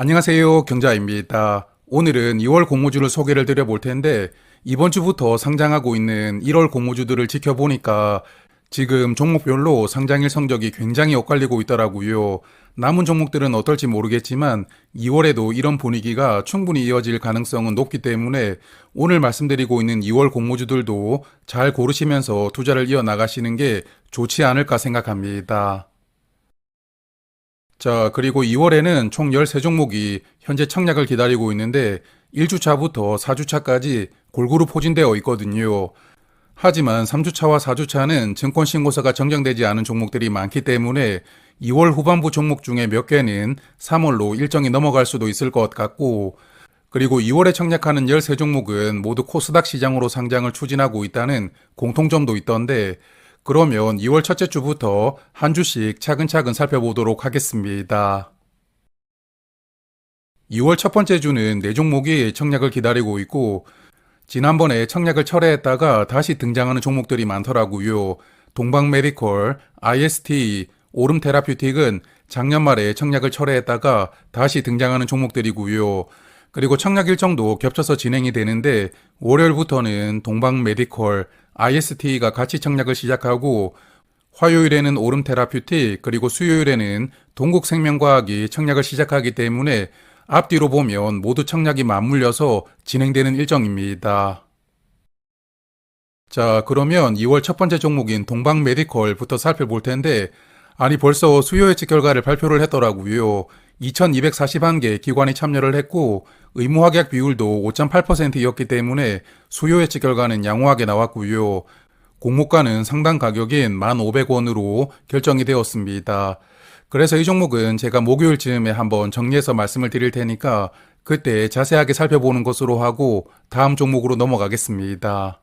안녕하세요. 경자입니다. 오늘은 2월 공모주를 소개를 드려볼 텐데 이번 주부터 상장하고 있는 1월 공모주들을 지켜보니까 지금 종목별로 상장일 성적이 굉장히 엇갈리고 있더라고요. 남은 종목들은 어떨지 모르겠지만 2월에도 이런 분위기가 충분히 이어질 가능성은 높기 때문에 오늘 말씀드리고 있는 2월 공모주들도 잘 고르시면서 투자를 이어나가시는 게 좋지 않을까 생각합니다. 자, 그리고 2월에는 총 13종목이 현재 청약을 기다리고 있는데 1주차부터 4주차까지 골고루 포진되어 있거든요. 하지만 3주차와 4주차는 증권신고서가 정정되지 않은 종목들이 많기 때문에 2월 후반부 종목 중에 몇 개는 3월로 일정이 넘어갈 수도 있을 것 같고, 그리고 2월에 청약하는 13종목은 모두 코스닥 시장으로 상장을 추진하고 있다는 공통점도 있던데, 그러면 2월 첫째 주부터 한 주씩 차근차근 살펴보도록 하겠습니다. 2월 첫 번째 주는 4종목이 청약을 기다리고 있고, 지난번에 청약을 철회했다가 다시 등장하는 종목들이 많더라고요. 동방메디컬, IST, 오름테라퓨틱은 작년 말에 청약을 철회했다가 다시 등장하는 종목들이고요. 그리고 청약 일정도 겹쳐서 진행이 되는데 월요일부터는 동방메디컬, IST가 같이 청약을 시작하고 화요일에는 오름테라퓨틱 그리고 수요일에는 동국생명과학이 청약을 시작하기 때문에 앞뒤로 보면 모두 청약이 맞물려서 진행되는 일정입니다. 자, 그러면 2월 첫 번째 종목인 동방메디컬부터 살펴볼 텐데, 아니 벌써 수요 예측 결과를 발표를 했더라고요. 2241개 기관이 참여를 했고 의무 확약 비율도 5.8%였기 때문에 수요 예측 결과는 양호하게 나왔고요. 공모가는 상당 가격인 1,500원으로 결정이 되었습니다. 그래서 이 종목은 제가 목요일쯤에 한번 정리해서 말씀을 드릴 테니까 그때 자세하게 살펴보는 것으로 하고 다음 종목으로 넘어가겠습니다.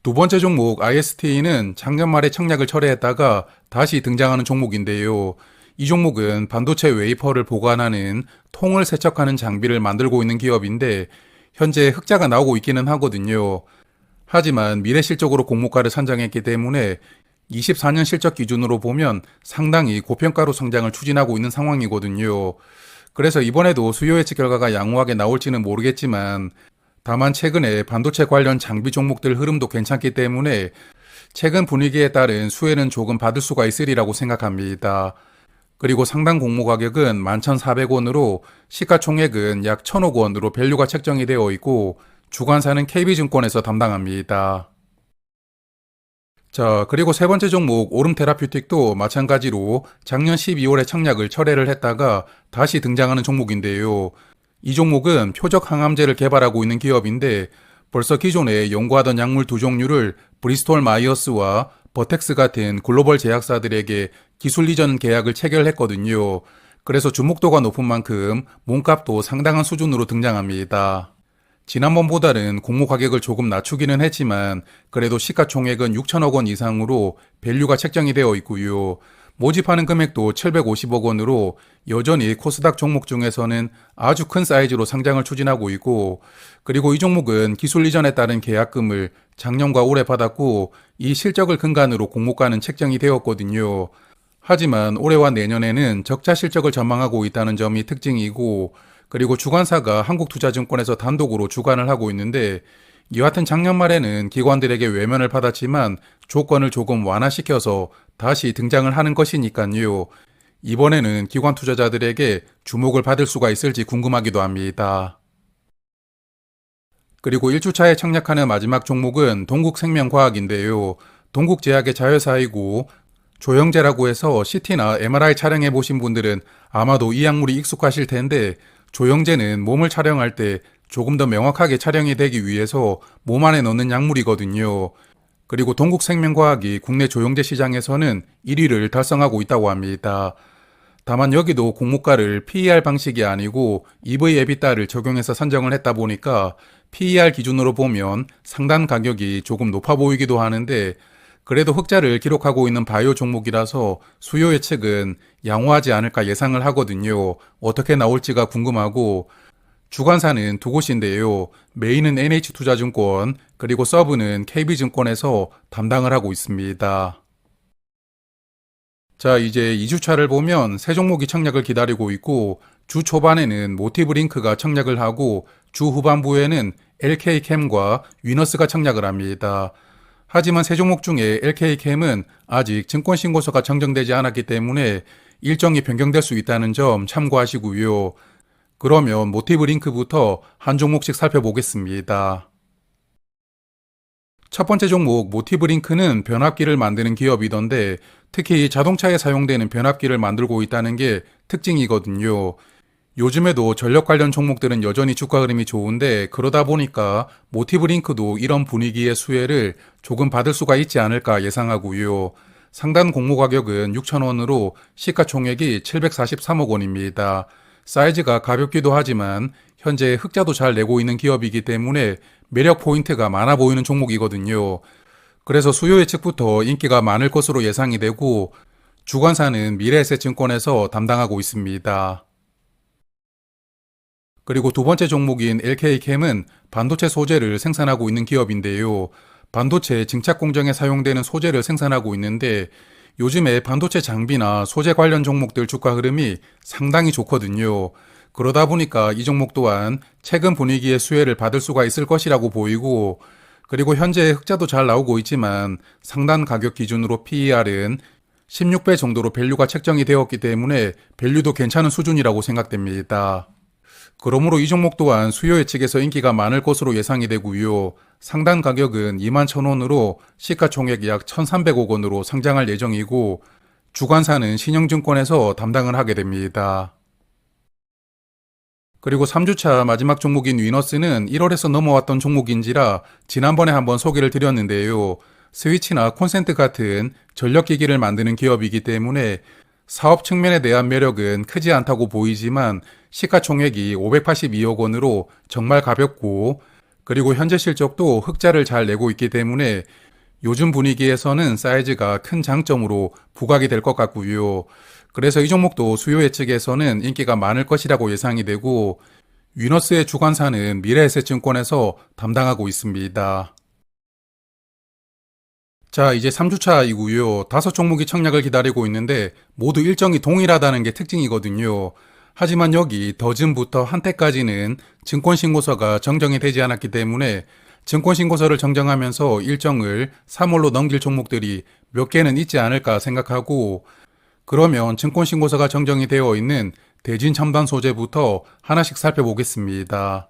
두 번째 종목 IST는 작년 말에 청약을 철회했다가 다시 등장하는 종목인데요. 이 종목은 반도체 웨이퍼를 보관하는 통을 세척하는 장비를 만들고 있는 기업인데 현재 흑자가 나오고 있기는 하거든요. 하지만 미래 실적으로 공모가를 산정했기 때문에 24년 실적 기준으로 보면 상당히 고평가로 성장을 추진하고 있는 상황이거든요. 그래서 이번에도 수요 예측 결과가 양호하게 나올지는 모르겠지만 다만 최근에 반도체 관련 장비 종목들 흐름도 괜찮기 때문에 최근 분위기에 따른 수혜는 조금 받을 수가 있으리라고 생각합니다. 그리고 상당 공모 가격은 11,400원으로 시가총액은 약 1,000억 원으로 밸류가 책정이 되어 있고 주관사는 KB증권에서 담당합니다. 자, 그리고 세 번째 종목 오름테라퓨틱도 마찬가지로 작년 12월에 청약을 철회를 했다가 다시 등장하는 종목인데요. 이 종목은 표적 항암제를 개발하고 있는 기업인데 벌써 기존에 연구하던 약물 두 종류를 브리스톨 마이어스와 버텍스 같은 글로벌 제약사들에게 기술 이전 계약을 체결했거든요. 그래서 주목도가 높은 만큼 몸값도 상당한 수준으로 등장합니다. 지난번보다는 공모 가격을 조금 낮추기는 했지만 그래도 시가총액은 6천억 원 이상으로 밸류가 책정이 되어 있고요. 모집하는 금액도 750억 원으로 여전히 코스닥 종목 중에서는 아주 큰 사이즈로 상장을 추진하고 있고, 그리고 이 종목은 기술 이전에 따른 계약금을 작년과 올해 받았고 이 실적을 근간으로 공모가는 책정이 되었거든요. 하지만 올해와 내년에는 적자 실적을 전망하고 있다는 점이 특징이고, 그리고 주관사가 한국투자증권에서 단독으로 주관을 하고 있는데 여하튼 작년 말에는 기관들에게 외면을 받았지만 조건을 조금 완화시켜서 다시 등장을 하는 것이니까요. 이번에는 기관 투자자들에게 주목을 받을 수가 있을지 궁금하기도 합니다. 그리고 1주차에 청약하는 마지막 종목은 동국생명과학인데요. 동국제약의 자회사이고 조영제라고 해서 CT나 MRI 촬영해 보신 분들은 아마도 이 약물이 익숙하실 텐데 조영제는 몸을 촬영할 때 조금 더 명확하게 촬영이 되기 위해서 몸 안에 넣는 약물이거든요. 그리고 동국생명과학이 국내 조영제 시장에서는 1위를 달성하고 있다고 합니다. 다만 여기도 공모가를 PER 방식이 아니고 EV/EBITDA를 적용해서 산정을 했다 보니까 PER 기준으로 보면 상단 가격이 조금 높아 보이기도 하는데 그래도 흑자를 기록하고 있는 바이오 종목이라서 수요 예측은 양호하지 않을까 예상을 하거든요. 어떻게 나올지가 궁금하고 주관사는 두 곳인데요. 메인은 NH투자증권 그리고 서브는 KB증권에서 담당을 하고 있습니다. 자, 이제 2주차를 보면 새 종목이 청약을 기다리고 있고, 주 초반에는 모티브링크가 청약을 하고, 주 후반부에는 LK캠과 위너스가 청약을 합니다. 하지만 새 종목 중에 LK캠은 아직 증권신고서가 정정되지 않았기 때문에 일정이 변경될 수 있다는 점 참고하시고요. 그러면 모티브링크부터 한 종목씩 살펴보겠습니다. 첫 번째 종목 모티브링크는 변압기를 만드는 기업이던데 특히 자동차에 사용되는 변압기를 만들고 있다는 게 특징이거든요. 요즘에도 전력 관련 종목들은 여전히 주가 흐름이 좋은데 그러다 보니까 모티브링크도 이런 분위기의 수혜를 조금 받을 수가 있지 않을까 예상하고요. 상단 공모 가격은 6,000원으로 시가총액이 743억 원입니다. 사이즈가 가볍기도 하지만 현재 흑자도 잘 내고 있는 기업이기 때문에 매력 포인트가 많아 보이는 종목이거든요. 그래서 수요 예측부터 인기가 많을 것으로 예상이 되고 주관사는 미래에셋증권에서 담당하고 있습니다. 그리고 두 번째 종목인 LK캠은 반도체 소재를 생산하고 있는 기업인데요. 반도체 증착 공정에 사용되는 소재를 생산하고 있는데 요즘에 반도체 장비나 소재 관련 종목들 주가 흐름이 상당히 좋거든요. 그러다 보니까 이 종목 또한 최근 분위기의 수혜를 받을 수가 있을 것이라고 보이고 그리고 현재 흑자도 잘 나오고 있지만 상단 가격 기준으로 PER은 16배 정도로 밸류가 책정이 되었기 때문에 밸류도 괜찮은 수준이라고 생각됩니다. 그러므로 이 종목 또한 수요 예측에서 인기가 많을 것으로 예상이 되고요. 상단 가격은 21,000원으로 시가총액 약 1,300억 원으로 상장할 예정이고 주관사는 신영증권에서 담당을 하게 됩니다. 그리고 3주차 마지막 종목인 위너스는 1월에서 넘어왔던 종목인지라 지난번에 한번 소개를 드렸는데요. 스위치나 콘센트 같은 전력기기를 만드는 기업이기 때문에 사업 측면에 대한 매력은 크지 않다고 보이지만 시가총액이 582억 원으로 정말 가볍고 그리고 현재 실적도 흑자를 잘 내고 있기 때문에 요즘 분위기에서는 사이즈가 큰 장점으로 부각이 될 것 같고요. 그래서 이 종목도 수요 예측에서는 인기가 많을 것이라고 예상이 되고 위너스의 주관사는 미래에셋증권에서 담당하고 있습니다. 자, 이제 3주차이고요. 5종목이 청약을 기다리고 있는데 모두 일정이 동일하다는 게 특징이거든요. 하지만 여기 더즘부터 한때까지는 증권신고서가 정정이 되지 않았기 때문에 증권신고서를 정정하면서 일정을 3월로 넘길 종목들이 몇 개는 있지 않을까 생각하고 그러면 증권신고서가 정정이 되어 있는 대진첨단 소재부터 하나씩 살펴보겠습니다.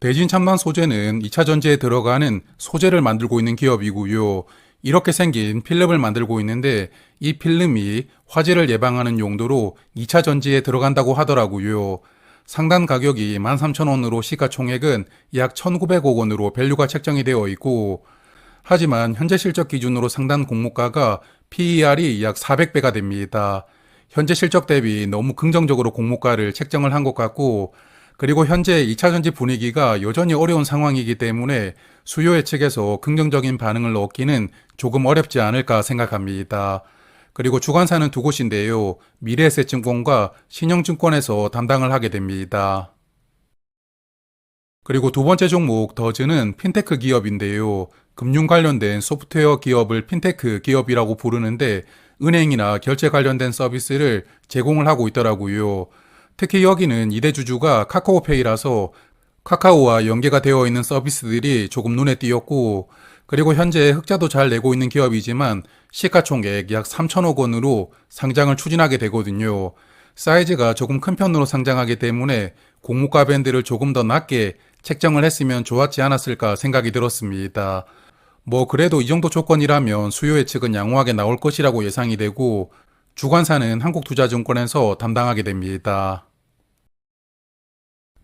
대진첨단 소재는 2차 전지에 들어가는 소재를 만들고 있는 기업이고요. 이렇게 생긴 필름을 만들고 있는데 이 필름이 화재를 예방하는 용도로 2차 전지에 들어간다고 하더라고요. 상단 가격이 13,000원으로 시가총액은 약 1,900억 원으로 밸류가 책정이 되어 있고 하지만 현재 실적 기준으로 상단 공모가가 PER이 약 400배가 됩니다. 현재 실적 대비 너무 긍정적으로 공모가를 책정을 한 것 같고 그리고 현재 2차전지 분위기가 여전히 어려운 상황이기 때문에 수요 예측에서 긍정적인 반응을 얻기는 조금 어렵지 않을까 생각합니다. 그리고 주관사는 두 곳인데요. 미래에셋증권과 신영증권에서 담당을 하게 됩니다. 그리고 두 번째 종목 더즈는 핀테크 기업인데요. 금융 관련된 소프트웨어 기업을 핀테크 기업이라고 부르는데 은행이나 결제 관련된 서비스를 제공을 하고 있더라고요. 특히 여기는 2대 주주가 카카오페이라서 카카오와 연계가 되어 있는 서비스들이 조금 눈에 띄었고 그리고 현재 흑자도 잘 내고 있는 기업이지만 시가총액 약 3천억 원으로 상장을 추진하게 되거든요. 사이즈가 조금 큰 편으로 상장하기 때문에 공모가 밴드를 조금 더 낮게 책정을 했으면 좋았지 않았을까 생각이 들었습니다. 뭐 그래도 이 정도 조건이라면 수요 예측은 양호하게 나올 것이라고 예상이 되고 주관사는 한국투자증권에서 담당하게 됩니다.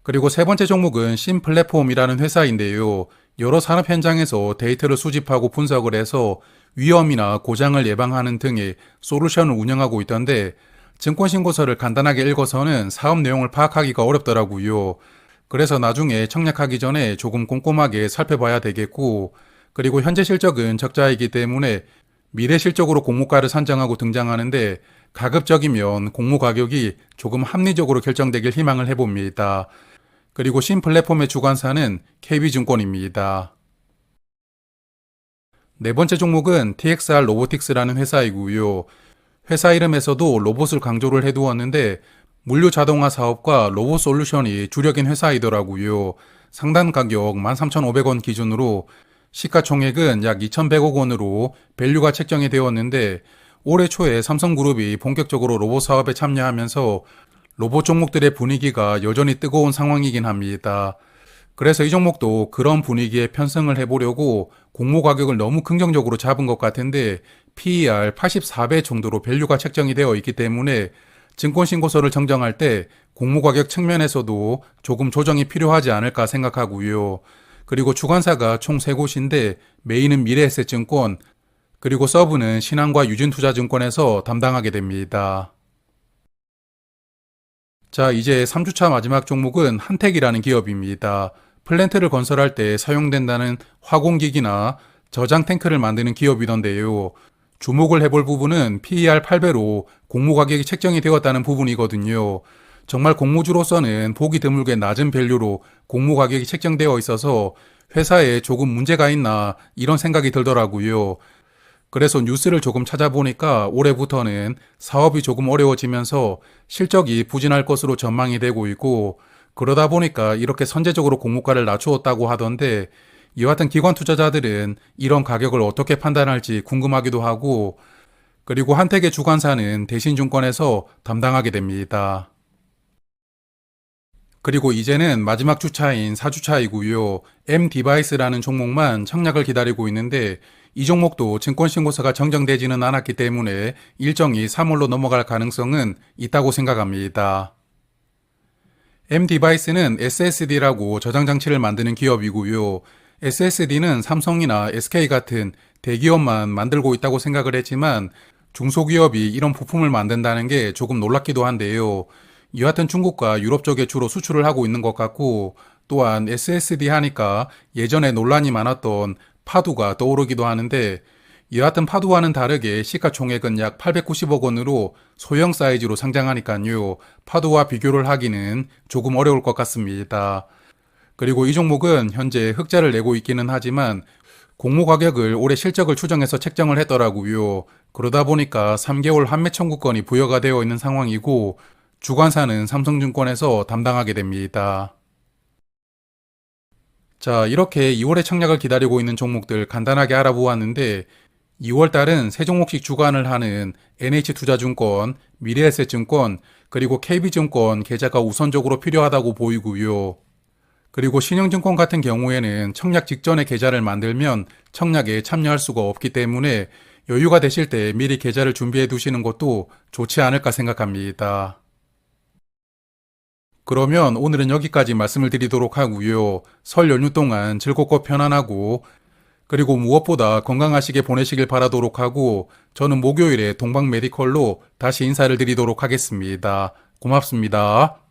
그리고 세 번째 종목은 신플랫폼이라는 회사인데요. 여러 산업 현장에서 데이터를 수집하고 분석을 해서 위험이나 고장을 예방하는 등의 솔루션을 운영하고 있던데 증권신고서를 간단하게 읽어서는 사업 내용을 파악하기가 어렵더라고요. 그래서 나중에 청약하기 전에 조금 꼼꼼하게 살펴봐야 되겠고 그리고 현재 실적은 적자이기 때문에 미래 실적으로 공모가를 산정하고 등장하는데 가급적이면 공모 가격이 조금 합리적으로 결정되길 희망을 해봅니다. 그리고 신플랫폼의 주관사는 KB증권입니다. 네 번째 종목은 TXR 로보틱스라는 회사이고요. 회사 이름에서도 로봇을 강조를 해두었는데 물류 자동화 사업과 로봇 솔루션이 주력인 회사이더라고요. 상단 가격 13,500원 기준으로 시가총액은 약 2,100억 원으로 밸류가 책정이 되었는데 올해 초에 삼성그룹이 본격적으로 로봇 사업에 참여하면서 로봇 종목들의 분위기가 여전히 뜨거운 상황이긴 합니다. 그래서 이 종목도 그런 분위기에 편승을 해보려고 공모 가격을 너무 긍정적으로 잡은 것 같은데 PER 84배 정도로 밸류가 책정이 되어 있기 때문에 증권신고서를 정정할 때 공모 가격 측면에서도 조금 조정이 필요하지 않을까 생각하고요. 그리고 주관사가 총 3곳인데 메인은 미래에셋증권, 그리고 서브는 신한과 유진투자증권에서 담당하게 됩니다. 자, 이제 3주차 마지막 종목은 한택이라는 기업입니다. 플랜트를 건설할 때 사용된다는 화공기기나 저장 탱크를 만드는 기업이던데요. 주목을 해볼 부분은 PER 8배로 공모 가격이 책정이 되었다는 부분이거든요. 정말 공모주로서는 보기 드물게 낮은 밸류로 공모 가격이 책정되어 있어서 회사에 조금 문제가 있나 이런 생각이 들더라고요. 그래서 뉴스를 조금 찾아보니까 올해부터는 사업이 조금 어려워지면서 실적이 부진할 것으로 전망이 되고 있고, 그러다 보니까 이렇게 선제적으로 공모가를 낮추었다고 하던데, 이와 같은 기관 투자자들은 이런 가격을 어떻게 판단할지 궁금하기도 하고, 그리고 한택의 주관사는 대신증권에서 담당하게 됩니다. 그리고 이제는 마지막 주차인 4주차이고요. M디바이스라는 종목만 청약을 기다리고 있는데 이 종목도 증권신고서가 정정되지는 않았기 때문에 일정이 3월로 넘어갈 가능성은 있다고 생각합니다. M디바이스는 SSD라고 저장장치를 만드는 기업이고요. SSD는 삼성이나 SK 같은 대기업만 만들고 있다고 생각을 했지만 중소기업이 이런 부품을 만든다는 게 조금 놀랍기도 한데요. 여하튼 중국과 유럽 쪽에 주로 수출을 하고 있는 것 같고, 또한 SSD 하니까 예전에 논란이 많았던 파두가 떠오르기도 하는데, 여하튼 파두와는 다르게 시가총액은 약 890억 원으로 소형 사이즈로 상장하니까요. 파두와 비교를 하기는 조금 어려울 것 같습니다. 그리고 이 종목은 현재 흑자를 내고 있기는 하지만 공모 가격을 올해 실적을 추정해서 책정을 했더라고요. 그러다 보니까 3개월 환매 청구권이 부여가 되어 있는 상황이고, 주관사는 삼성증권에서 담당하게 됩니다. 자, 이렇게 2월에 청약을 기다리고 있는 종목들 간단하게 알아보았는데 2월달은 세 종목씩 주관을 하는 NH투자증권, 미래에셋증권, 그리고 KB증권 계좌가 우선적으로 필요하다고 보이고요. 그리고 신영증권 같은 경우에는 청약 직전에 계좌를 만들면 청약에 참여할 수가 없기 때문에 여유가 되실 때 미리 계좌를 준비해 두시는 것도 좋지 않을까 생각합니다. 그러면 오늘은 여기까지 말씀을 드리도록 하고요. 설 연휴 동안 즐겁고 편안하고 그리고 무엇보다 건강하시게 보내시길 바라도록 하고 저는 목요일에 동방 메디컬로 다시 인사를 드리도록 하겠습니다. 고맙습니다.